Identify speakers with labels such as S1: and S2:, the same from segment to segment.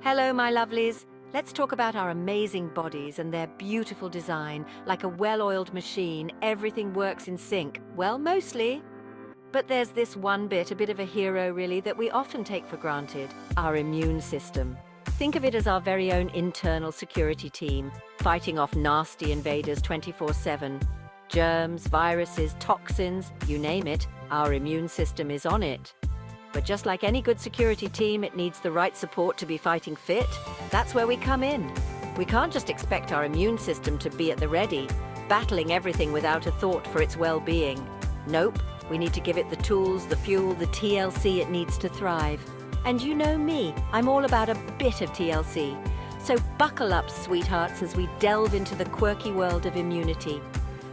S1: Hello, my lovelies. Let's talk about our amazing bodies and their beautiful design. Like a well-oiled machine, everything works in sync. Well, mostly. But there's this one bit, a bit of a hero really, that we often take for granted: our immune system. Think of it as our very own internal security team, fighting off nasty invaders 24/7. Germs, viruses, toxins, you name it, our immune system is on it. But just like any good security team, it needs the right support to be fighting fit. That's where we come in. We can't just expect our immune system to be at the ready, battling everything without a thought for its well-being. Nope, we need to give it the tools, the fuel, the TLC it needs to thrive. And you know me, I'm all about a bit of TLC. So buckle up, sweethearts, as we delve into the quirky world of immunity.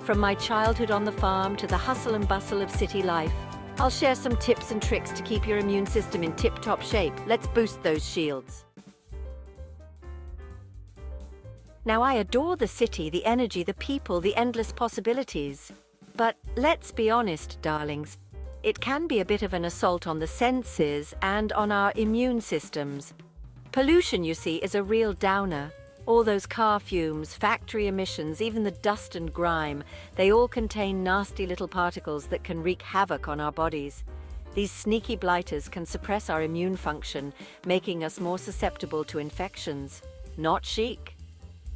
S1: From my childhood on the farm to the hustle and bustle of city life, I'll share some tips and tricks to keep your immune system in tip-top shape. Let's boost those shields. Now, I adore the city, the energy, the people, the endless possibilities. But let's be honest, darlings, it can be a bit of an assault on the senses and on our immune systems. Pollution, you see, is a real downer. All those car fumes, factory emissions, even the dust and grime, they all contain nasty little particles that can wreak havoc on our bodies. These sneaky blighters can suppress our immune function, making us more susceptible to infections. Not chic.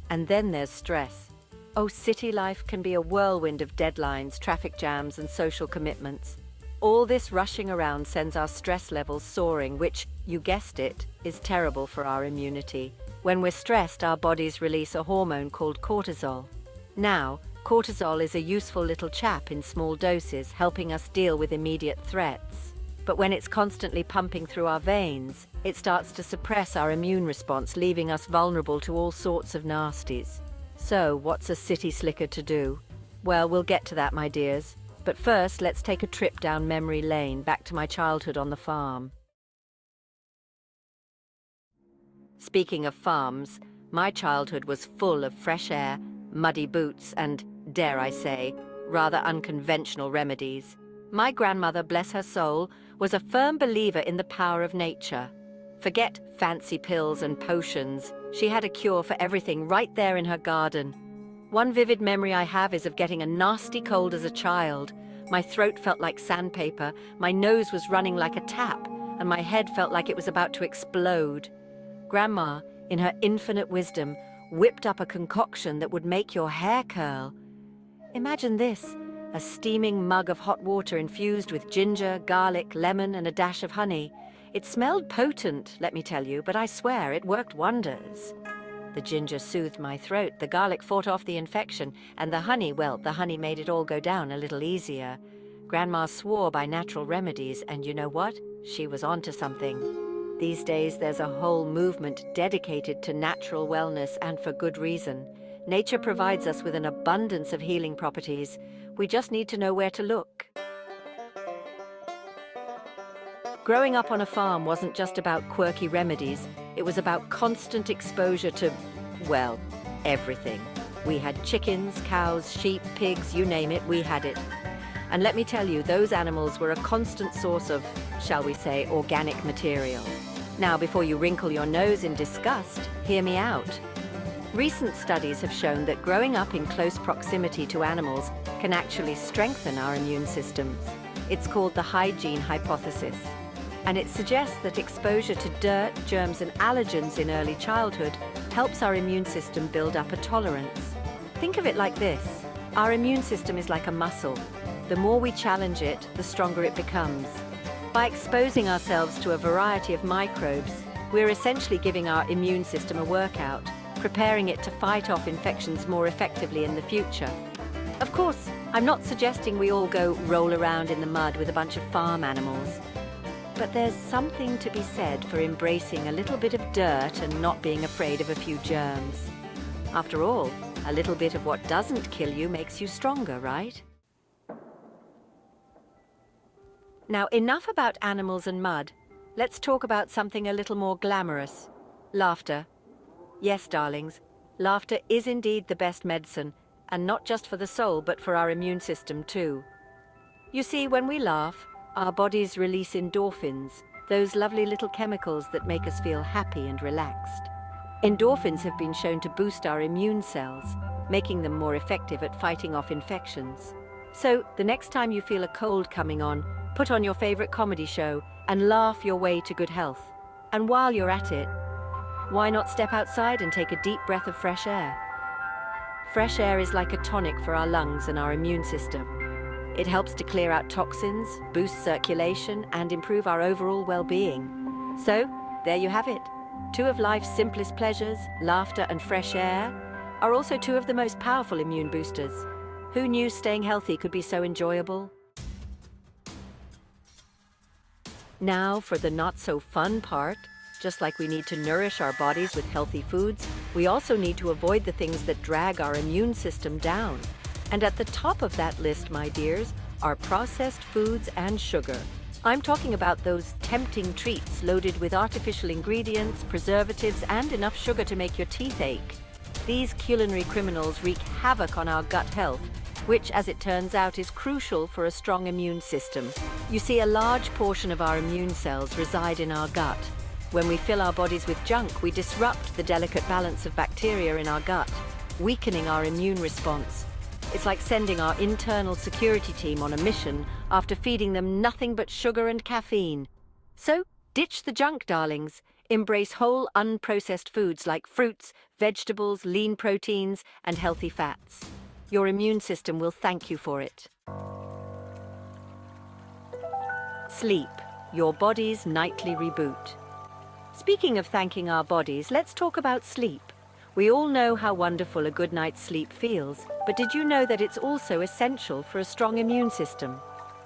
S1: And then there's stress. Oh, city life can be a whirlwind of deadlines, traffic jams, and social commitments. All this rushing around sends our stress levels soaring, which, you guessed it, is terrible for our immunity. When we're stressed, our bodies release a hormone called cortisol. Now, cortisol is a useful little chap in small doses, helping us deal with immediate threats. But when it's constantly pumping through our veins, it starts to suppress our immune response, leaving us vulnerable to all sorts of nasties. So, what's a city slicker to do? Well, we'll get to that, my dears. But first, let's take a trip down memory lane, back to my childhood on the farm. Speaking of farms, my childhood was full of fresh air, muddy boots, and, dare I say, rather unconventional remedies. My grandmother, bless her soul, was a firm believer in the power of nature. Forget fancy pills and potions. She had a cure for everything right there in her garden. One vivid memory I have is of getting a nasty cold as a child. My throat felt like sandpaper, my nose was running like a tap, and my head felt like it was about to explode. Grandma, in her infinite wisdom, whipped up a concoction that would make your hair curl. Imagine this, a steaming mug of hot water infused with ginger, garlic, lemon, and a dash of honey. It smelled potent, let me tell you, but I swear it worked wonders. The ginger soothed my throat, the garlic fought off the infection, and the honey, well, the honey made it all go down a little easier. Grandma swore by natural remedies, and you know what? She was onto something. These days, there's a whole movement dedicated to natural wellness, and for good reason. Nature provides us with an abundance of healing properties. We just need to know where to look. Growing up on a farm wasn't just about quirky remedies. It was about constant exposure to, well, everything. We had chickens, cows, sheep, pigs, you name it, we had it. And let me tell you, those animals were a constant source of, shall we say, organic material. Now, before you wrinkle your nose in disgust, hear me out. Recent studies have shown that growing up in close proximity to animals can actually strengthen our immune systems. It's called the hygiene hypothesis. And it suggests that exposure to dirt, germs, and allergens in early childhood helps our immune system build up a tolerance. Think of it like this. Our immune system is like a muscle. The more we challenge it, the stronger it becomes. By exposing ourselves to a variety of microbes, we're essentially giving our immune system a workout, preparing it to fight off infections more effectively in the future. Of course, I'm not suggesting we all go roll around in the mud with a bunch of farm animals. But there's something to be said for embracing a little bit of dirt and not being afraid of a few germs. After all, a little bit of what doesn't kill you makes you stronger, right? Now, enough about animals and mud. Let's talk about something a little more glamorous. Laughter. Yes, darlings, laughter is indeed the best medicine, and not just for the soul, but for our immune system too. You see, when we laugh, our bodies release endorphins, those lovely little chemicals that make us feel happy and relaxed. Endorphins have been shown to boost our immune cells, making them more effective at fighting off infections. So, the next time you feel a cold coming on, put on your favorite comedy show and laugh your way to good health. And while you're at it, why not step outside and take a deep breath of fresh air? Fresh air is like a tonic for our lungs and our immune system. It helps to clear out toxins, boost circulation, and improve our overall well-being. So, there you have it. Two of life's simplest pleasures, laughter and fresh air, are also two of the most powerful immune boosters. Who knew staying healthy could be so enjoyable? Now for the not-so-fun part. Just like we need to nourish our bodies with healthy foods, we also need to avoid the things that drag our immune system down. And at the top of that list, my dears, are processed foods and sugar. I'm talking about those tempting treats loaded with artificial ingredients, preservatives, and enough sugar to make your teeth ache. These culinary criminals wreak havoc on our gut health, which, as it turns out, is crucial for a strong immune system. You see, a large portion of our immune cells reside in our gut. When we fill our bodies with junk, we disrupt the delicate balance of bacteria in our gut, weakening our immune response. It's like sending our internal security team on a mission after feeding them nothing but sugar and caffeine. So, ditch the junk, darlings. Embrace whole, unprocessed foods like fruits, vegetables, lean proteins, and healthy fats. Your immune system will thank you for it. Sleep, your body's nightly reboot. Speaking of thanking our bodies, let's talk about sleep. We all know how wonderful a good night's sleep feels, but did you know that it's also essential for a strong immune system?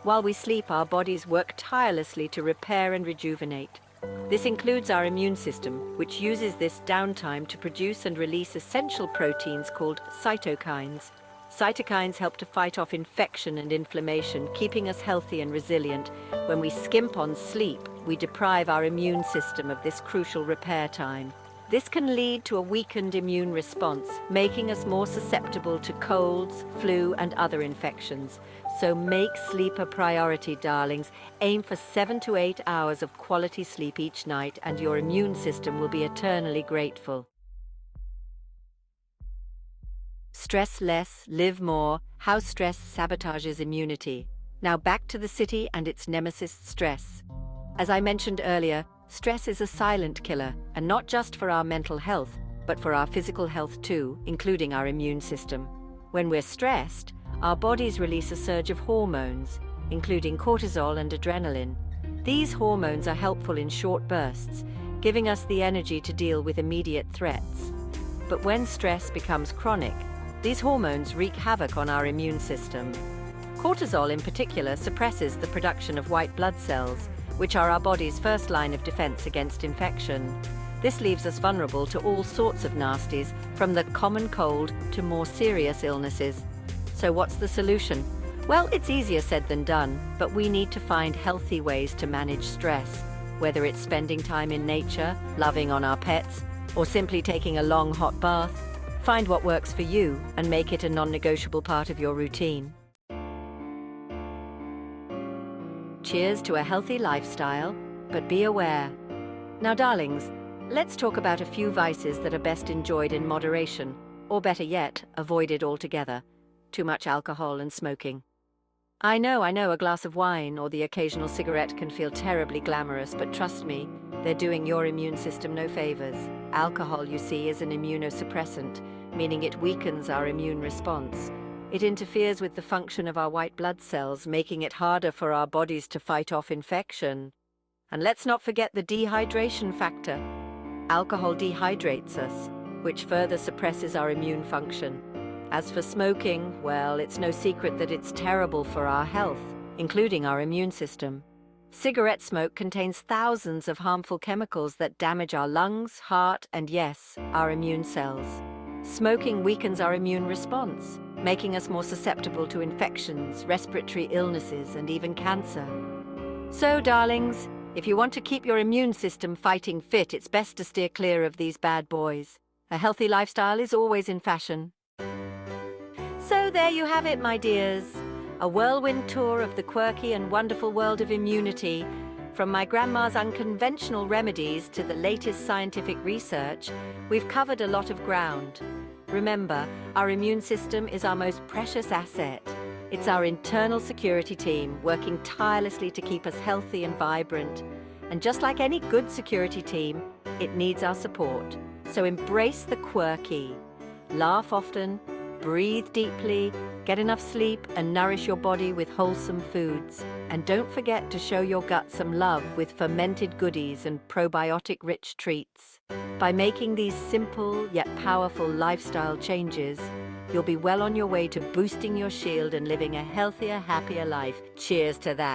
S1: While we sleep, our bodies work tirelessly to repair and rejuvenate. This includes our immune system, which uses this downtime to produce and release essential proteins called cytokines. Cytokines help to fight off infection and inflammation, keeping us healthy and resilient. When we skimp on sleep, we deprive our immune system of this crucial repair time. This can lead to a weakened immune response, making us more susceptible to colds, flu, and other infections. So make sleep a priority, darlings. Aim for 7 to 8 hours of quality sleep each night, and your immune system will be eternally grateful. Stress less, live more. How stress sabotages immunity. Now back to the city and its nemesis, stress. As I mentioned earlier, stress is a silent killer, and not just for our mental health, but for our physical health too, including our immune system. When we're stressed, our bodies release a surge of hormones, including cortisol and adrenaline. These hormones are helpful in short bursts, giving us the energy to deal with immediate threats. But when stress becomes chronic, these hormones wreak havoc on our immune system. Cortisol in particular suppresses the production of white blood cells, which are our body's first line of defense against infection. This leaves us vulnerable to all sorts of nasties, from the common cold to more serious illnesses. So what's the solution? Well, it's easier said than done, but we need to find healthy ways to manage stress, whether it's spending time in nature, loving on our pets, or simply taking a long hot bath. Find what works for you and make it a non-negotiable part of your routine. Cheers to a healthy lifestyle, but be aware. Now, darlings, let's talk about a few vices that are best enjoyed in moderation, or better yet, avoided altogether. Too much alcohol and smoking. I know, a glass of wine or the occasional cigarette can feel terribly glamorous, but trust me, they're doing your immune system no favors. Alcohol, you see, is an immunosuppressant, meaning it weakens our immune response. It interferes with the function of our white blood cells, making it harder for our bodies to fight off infection. And let's not forget the dehydration factor. Alcohol dehydrates us, which further suppresses our immune function. As for smoking, well, it's no secret that it's terrible for our health, including our immune system. Cigarette smoke contains thousands of harmful chemicals that damage our lungs, heart, and yes, our immune cells. Smoking weakens our immune response, making us more susceptible to infections, respiratory illnesses, and even cancer. So, darlings, if you want to keep your immune system fighting fit, it's best to steer clear of these bad boys. A healthy lifestyle is always in fashion. So there you have it, my dears. A whirlwind tour of the quirky and wonderful world of immunity. From my grandma's unconventional remedies to the latest scientific research, we've covered a lot of ground. Remember, our immune system is our most precious asset. It's our internal security team working tirelessly to keep us healthy and vibrant. And just like any good security team, it needs our support. So embrace the quirky. Laugh often, breathe deeply, get enough sleep, and nourish your body with wholesome foods. And don't forget to show your gut some love with fermented goodies and probiotic-rich treats. By making these simple yet powerful lifestyle changes, you'll be well on your way to boosting your shield and living a healthier, happier life. Cheers to that.